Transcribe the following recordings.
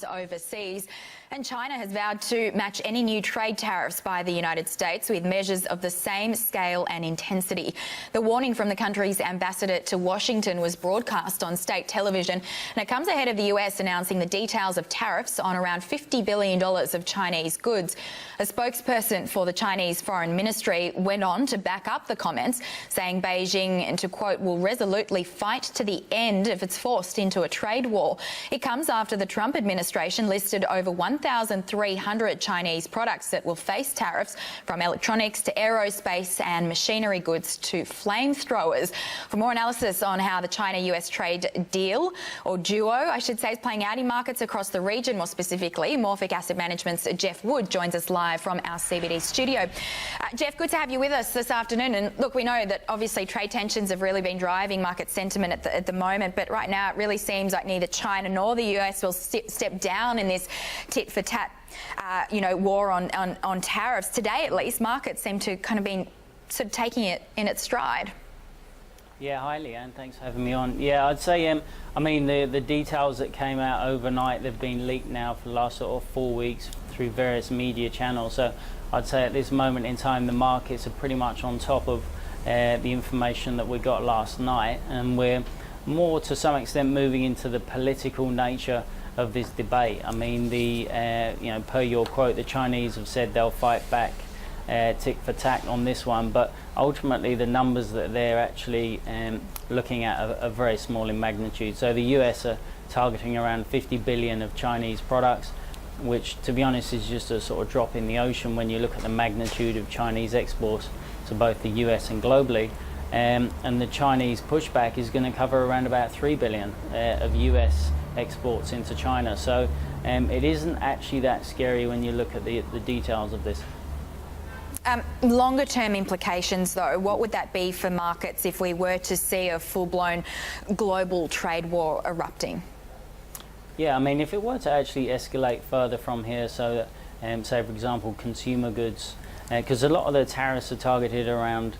overseas, and China has vowed to match any new trade tariffs by the United States with measures of the same scale and intensity. The warning from the country's ambassador to Washington was broadcast on state television, and it comes ahead of the US announcing the details of tariffs on around $50 billion of Chinese goods. A spokesperson for the Chinese Foreign Ministry went on to back up the comments, saying Beijing, and to quote, will resolutely fight to the end if it's forced into a trade war. It comes after the Trump administration listed over 1,300 Chinese products that will face tariffs, from electronics to aerospace and machinery goods to flamethrowers. For more analysis on how the China-US trade deal, or duo, I should say, is playing out in markets across the region, more specifically, Morphic Asset Management's Geoff joins us live from our CBD studio. Geoff, good to have you with us this afternoon. And look, we know that obviously trade tensions have really been driving market sentiment at the moment, but right now it really seems like neither China nor the US will step down in this tit-for-tat, war on tariffs. Today, at least, markets seem to kind of be sort of taking it in its stride. Yeah, hi Leanne, thanks for having me on. Yeah, I'd say, I mean, the details that came out overnight, they've been leaked now for the last sort of 4 weeks through various media channels. So I'd say at this moment in time, the markets are pretty much on top of the information that we got last night, and we're more to some extent moving into the political nature of this debate. I mean, per your quote, the Chinese have said they'll fight back tick for tack on this one, but ultimately the numbers that they're actually looking at are very small in magnitude. So the US are targeting around 50 billion of Chinese products, which to be honest is just a sort of drop in the ocean when you look at the magnitude of Chinese exports to both the US and globally. And the Chinese pushback is going to cover around about 3 billion of US exports into China. So it isn't actually that scary when you look at the details of this. Longer term implications though, what would that be for markets if we were to see a full-blown global trade war erupting? Yeah, I mean, if it were to actually escalate further from here, so that, say for example, consumer goods, because a lot of the tariffs are targeted around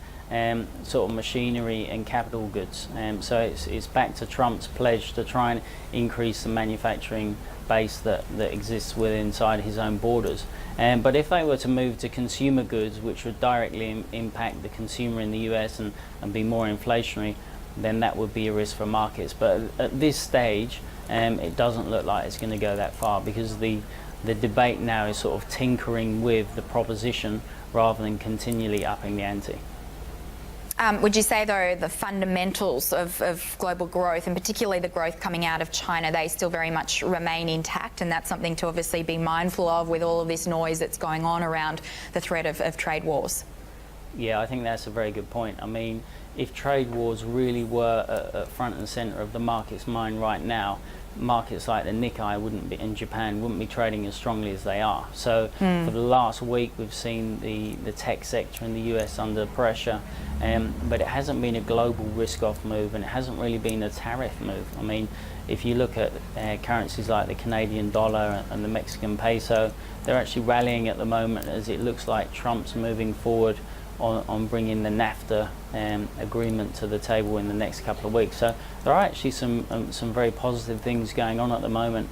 sort of machinery and capital goods. So it's back to Trump's pledge to try and increase the manufacturing base that exists inside his own borders. But if they were to move to consumer goods, which would directly impact the consumer in the US and be more inflationary, then that would be a risk for markets. But at this stage, it doesn't look like it's going to go that far, because the debate now is sort of tinkering with the proposition rather than continually upping the ante. Would you say, though, the fundamentals of global growth, and particularly the growth coming out of China, they still very much remain intact, and that's something to obviously be mindful of with all of this noise that's going on around the threat of trade wars? Yeah, I think that's a very good point. I mean, if trade wars really were at front and centre of the market's mind right now, markets like the Nikkei in Japan wouldn't be trading as strongly as they are. So for the last week we've seen the tech sector in the US under pressure, but it hasn't been a global risk-off move, and it hasn't really been a tariff move. I mean, if you look at currencies like the Canadian dollar and the Mexican peso, they're actually rallying at the moment, as it looks like Trump's moving forward on bringing the NAFTA agreement to the table in the next couple of weeks. So there are actually some very positive things going on at the moment,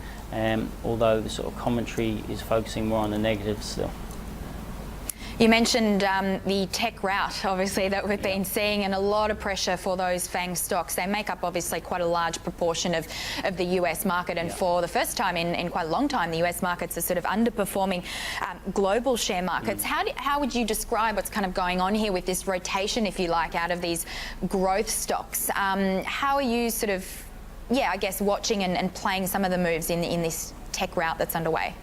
although the sort of commentary is focusing more on the negatives still. You mentioned the tech rout, obviously, that we've been seeing, and a lot of pressure for those FANG stocks. They make up, obviously, quite a large proportion of the US market, and for the first time in quite a long time, the US markets are sort of underperforming global share markets. How would you describe what's kind of going on here with this rotation, if you like, out of these growth stocks? How are you sort of, I guess, watching and playing some of the moves in this tech rout that's underway?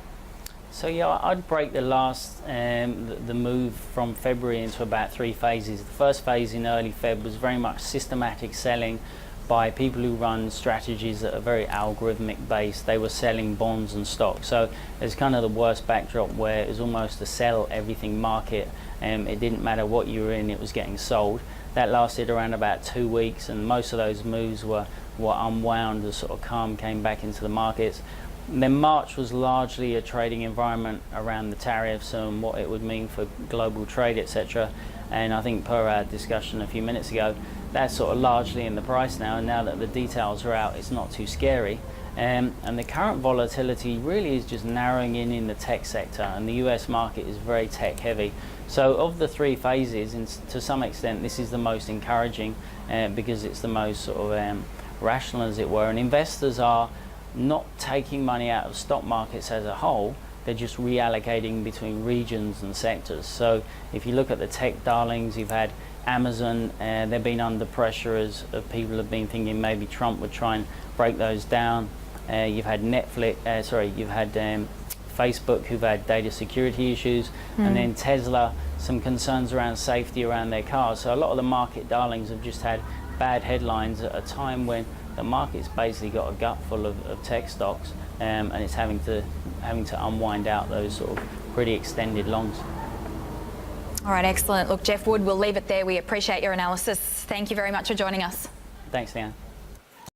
So yeah, I'd break the last, the move from February into about 3 phases. The first phase in early Feb was very much systematic selling by people who run strategies that are very algorithmic based. They were selling bonds and stocks. So it's kind of the worst backdrop, where it was almost a sell everything market. It didn't matter what you were in, it was getting sold. That lasted around about 2 weeks, and most of those moves were unwound as sort of calm came back into the markets. And then March was largely a trading environment around the tariffs and what it would mean for global trade, etc. And I think, per our discussion a few minutes ago, that's sort of largely in the price now, and now that the details are out, it's not too scary. And the current volatility really is just narrowing in the tech sector, and the US market is very tech heavy. So of the three phases, and to some extent this is the most encouraging because it's the most sort of rational, as it were, and investors are not taking money out of stock markets as a whole, they're just reallocating between regions and sectors. So if you look at the tech darlings, you've had Amazon, they've been under pressure as people have been thinking maybe Trump would try and break those down. You've had Facebook, who've had data security issues, and then Tesla, some concerns around safety around their cars. So a lot of the market darlings have just had bad headlines at a time when the market's basically got a gut full of tech stocks, and it's having to unwind out those sort of pretty extended longs. All right, excellent. Look, Geoff Wood, we'll leave it there. We appreciate your analysis. Thank you very much for joining us. Thanks, Leanne.